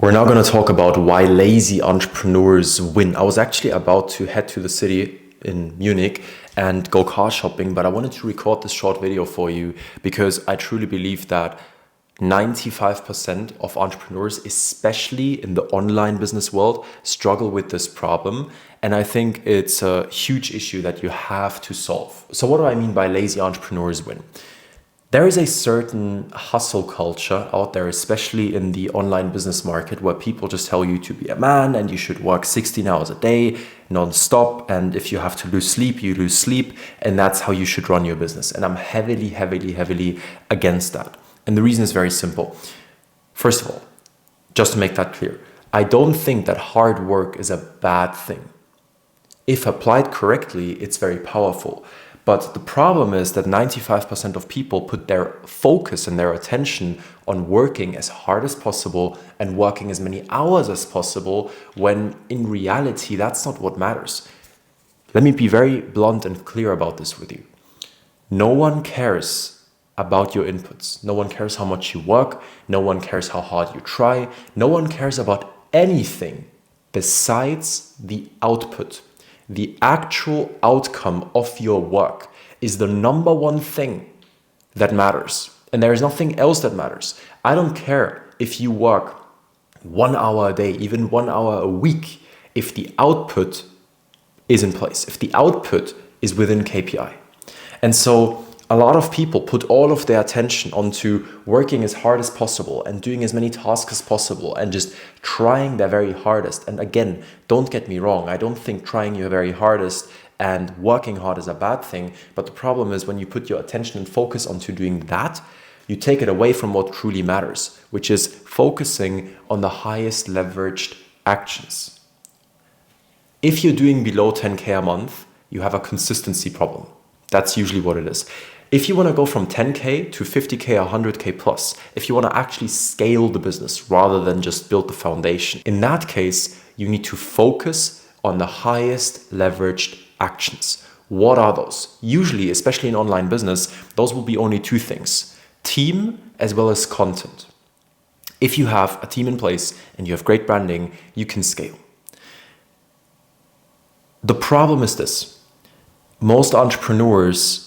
We're now going to talk about why lazy entrepreneurs win. I was actually about to head to the city in Munich and go car shopping, but I wanted to record this short video for you because I truly believe that 95% of entrepreneurs, especially in the online business world, struggle with this problem. And I think it's a huge issue that you have to solve. So what do I mean by lazy entrepreneurs win? There is a certain hustle culture out there, especially in the online business market, where people just tell you to be a man and you should work 16 hours a day, non-stop. And if you have to lose sleep, you lose sleep. And that's how you should run your business. And I'm heavily against that. And the reason is very simple. First of all, just to make that clear, I don't think that hard work is a bad thing. If applied correctly, it's very powerful. But the problem is that 95% of people put their focus and their attention on working as hard as possible and working as many hours as possible, when in reality, that's not what matters. Let me be very blunt and clear about this with you. No one cares about your inputs. No one cares how much you work. No one cares how hard you try. No one cares about anything besides the output. The actual outcome of your work is the number one thing that matters. And there is nothing else that matters. I don't care if you work 1 hour a day, even 1 hour a week, if the output is in place, if the output is within KPI. And so a lot of people put all of their attention onto working as hard as possible and doing as many tasks as possible and just trying their very hardest. And again, don't get me wrong, I don't think trying your very hardest and working hard is a bad thing. But the problem is when you put your attention and focus onto doing that, you take it away from what truly matters, which is focusing on the highest leveraged actions. If you're doing below 10K a month, you have a consistency problem. That's usually what it is. If you want to go from 10K to 50K, 100K plus, if you want to actually scale the business rather than just build the foundation, in that case, you need to focus on the highest leveraged actions. What are those? Usually, especially in online business, those will be only two things: team as well as content. If you have a team in place and you have great branding, you can scale. The problem is this: most entrepreneurs,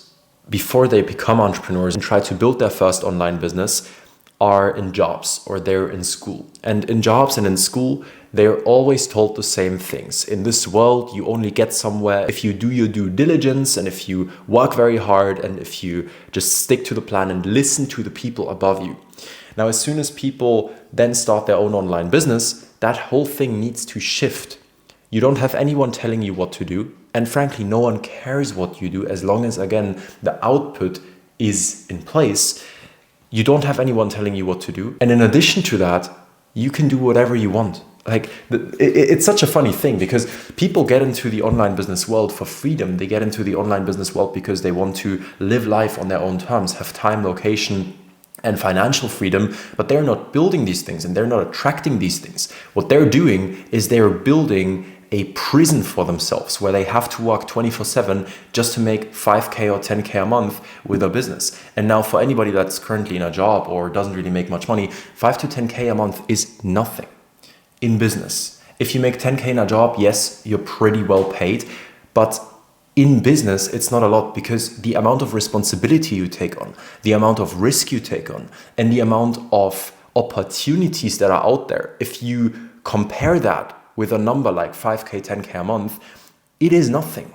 before they become entrepreneurs and try to build their first online business, are in jobs or they're in school. And in jobs and in school, they're always told the same things. In this world, you only get somewhere if you do your due diligence and if you work very hard and if you just stick to the plan and listen to the people above you. Now, as soon as people then start their own online business, that whole thing needs to shift. You don't have anyone telling you what to do. And frankly, no one cares what you do as long as, again, the output is in place. You don't have anyone telling you what to do. And in addition to that, you can do whatever you want. It's such a funny thing because people get into the online business world for freedom. They get into the online business world because they want to live life on their own terms, have time, location, and financial freedom, but they're not building these things and they're not attracting these things. What they're doing is they're building a prison for themselves where they have to work 24/7 just to make 5K or 10K a month with a business. And now for anybody that's currently in a job or doesn't really make much money, 5 to 10K a month is nothing in business. If you make 10K in a job, yes, you're pretty well paid, but in business, it's not a lot because the amount of responsibility you take on, the amount of risk you take on, and the amount of opportunities that are out there, if you compare that with a number like 5K, 10K a month, it is nothing.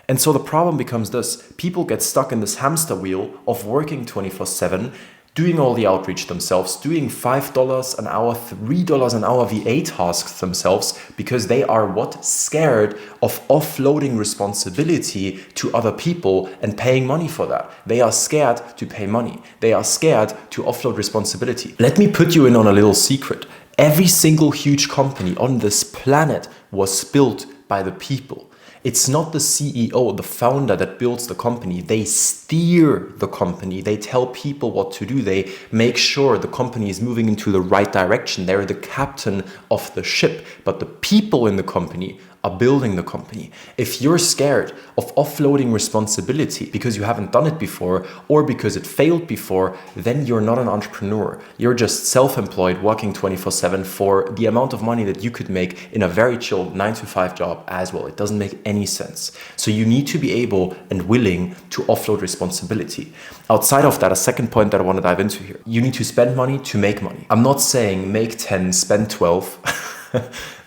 And so the problem becomes this: people get stuck in this hamster wheel of working 24/7, doing all the outreach themselves, doing $5 an hour, $3 an hour VA tasks themselves because they are scared of offloading responsibility to other people and paying money for that. They are scared to pay money. They are scared to offload responsibility. Let me put you in on a little secret. Every single huge company on this planet was built by the people. It's not the CEO, the founder that builds the company. They steer the company. They tell people what to do. They make sure the company is moving into the right direction. They're the captain of the ship. But the people in the company are building the company. If you're scared of offloading responsibility because you haven't done it before or because it failed before, then you're not an entrepreneur. You're just self-employed, working 24/7 for the amount of money that you could make in a very chill 9-to-5 job as well. It doesn't make any sense. So you need to be able and willing to offload responsibility. Outside of that, a second point that I want to dive into here. You need to spend money to make money. I'm not saying make 10, spend 12.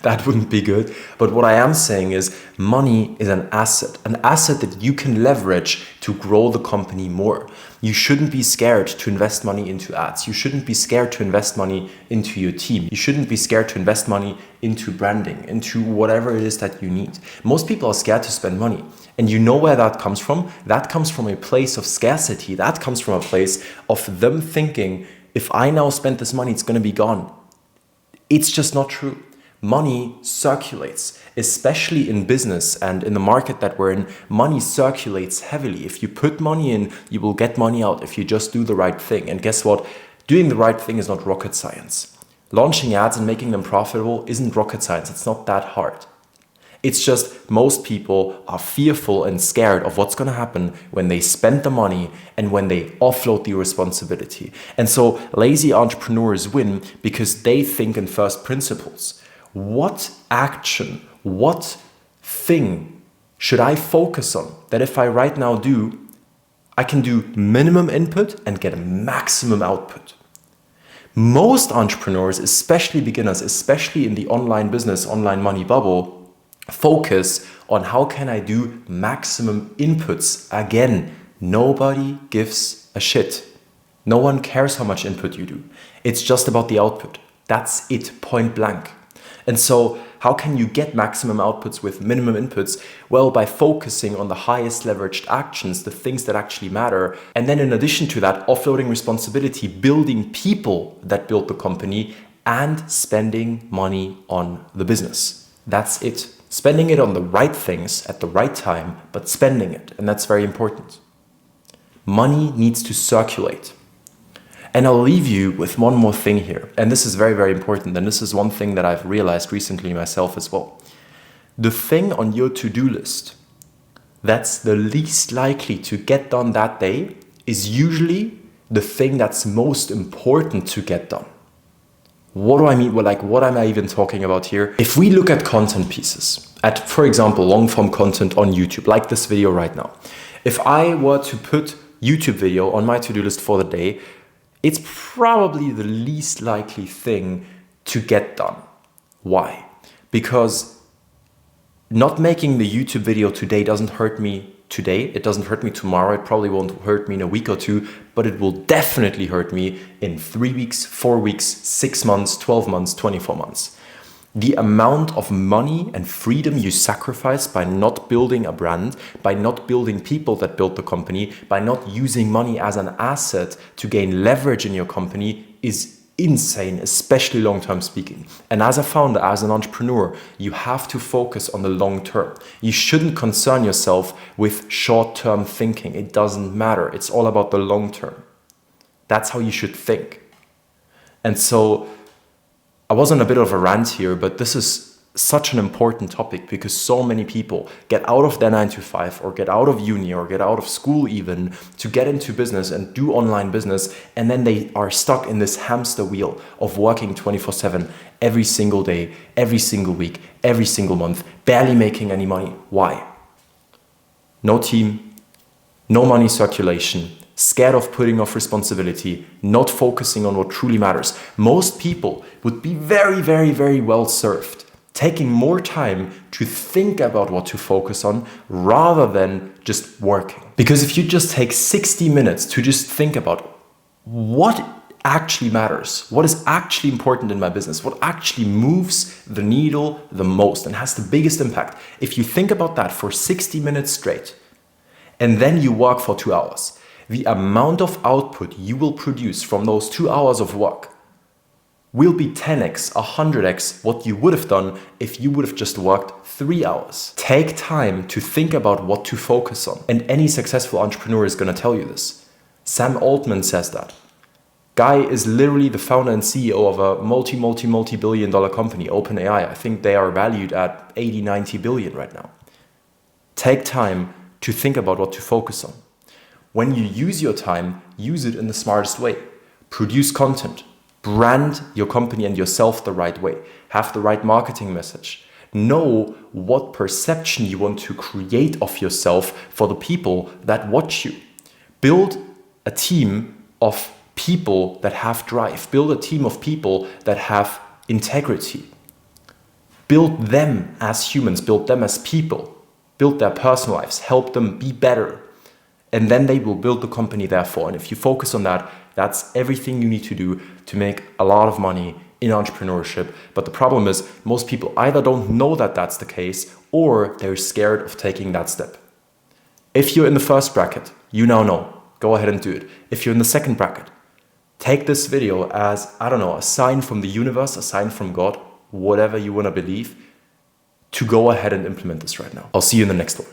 That wouldn't be good. But what I am saying is money is an asset that you can leverage to grow the company more. You shouldn't be scared to invest money into ads. You shouldn't be scared to invest money into your team. You shouldn't be scared to invest money into branding, into whatever it is that you need. Most people are scared to spend money. And you know where that comes from? That comes from a place of scarcity. That comes from a place of them thinking, if I now spend this money, it's going to be gone. It's just not true. Money circulates, especially in business and in the market that we're in. Money circulates heavily. If you put money in, you will get money out if you just do the right thing. And guess what? Doing the right thing is not rocket science. Launching ads and making them profitable isn't rocket science. It's not that hard. It's just most people are fearful and scared of what's going to happen when they spend the money and when they offload the responsibility. And so lazy entrepreneurs win because they think in first principles. What action, what thing should I focus on that if I right now do, I can do minimum input and get a maximum output? Most entrepreneurs, especially beginners, especially in the online business, online money bubble, focus on how can I do maximum inputs. Again, nobody gives a shit. No one cares how much input you do. It's just about the output. That's it, point blank. And so how can you get maximum outputs with minimum inputs? Well, by focusing on the highest leveraged actions, the things that actually matter. And then in addition to that, offloading responsibility, building people that build the company, and spending money on the business. That's it. Spending it on the right things at the right time, but spending it. And that's very important. Money needs to circulate. And I'll leave you with one more thing here. And this is very, very important. And this is one thing that I've realized recently myself as well. The thing on your to-do list that's the least likely to get done that day is usually the thing that's most important to get done. What do I mean? Well, what am I even talking about here? If we look at content pieces, at, for example, long-form content on YouTube, like this video right now. If I were to put YouTube video on my to-do list for the day, it's probably the least likely thing to get done. Why? Because not making the YouTube video today doesn't hurt me today. It doesn't hurt me tomorrow. It probably won't hurt me in a week or two, but it will definitely hurt me in 3 weeks, 4 weeks, 6 months, 12 months, 24 months. The amount of money and freedom you sacrifice by not building a brand, by not building people that build the company, by not using money as an asset to gain leverage in your company is insane, especially long-term speaking. And as a founder, as an entrepreneur, you have to focus on the long term. You shouldn't concern yourself with short-term thinking. It doesn't matter. It's all about the long term. That's how you should think. And so I was on a bit of a rant here, but this is such an important topic because so many people get out of their 9-to-5 or get out of uni or get out of school even to get into business and do online business. And then they are stuck in this hamster wheel of working 24/7 every single day, every single week, every single month, barely making any money. Why? No team, no money circulation, scared of putting off responsibility, not focusing on what truly matters. Most people would be very, very, very well served taking more time to think about what to focus on rather than just working. Because if you just take 60 minutes to just think about what actually matters, what is actually important in my business, what actually moves the needle the most and has the biggest impact, if you think about that for 60 minutes straight, and then you work for 2 hours, the amount of output you will produce from those 2 hours of work will be 10x, 100x what you would have done if you would have just worked 3 hours. Take time to think about what to focus on. And any successful entrepreneur is going to tell you this. Sam Altman says that. Guy is literally the founder and CEO of a multi-billion dollar company, OpenAI. I think they are valued at 80, 90 billion right now. Take time to think about what to focus on. When you use your time, use it in the smartest way. Produce content. Brand your company and yourself the right way. Have the right marketing message. Know what perception you want to create of yourself for the people that watch you. Build a team of people that have drive. Build a team of people that have integrity. Build them as humans. Build them as people. Build their personal lives. Help them be better. And then they will build the company therefore. And if you focus on that, that's everything you need to do to make a lot of money in entrepreneurship. But the problem is most people either don't know that that's the case or they're scared of taking that step. If you're in the first bracket, you now know. Go ahead and do it. If you're in the second bracket, take this video as, I don't know, a sign from the universe, a sign from God, whatever you want to believe, to go ahead and implement this right now. I'll see you in the next one.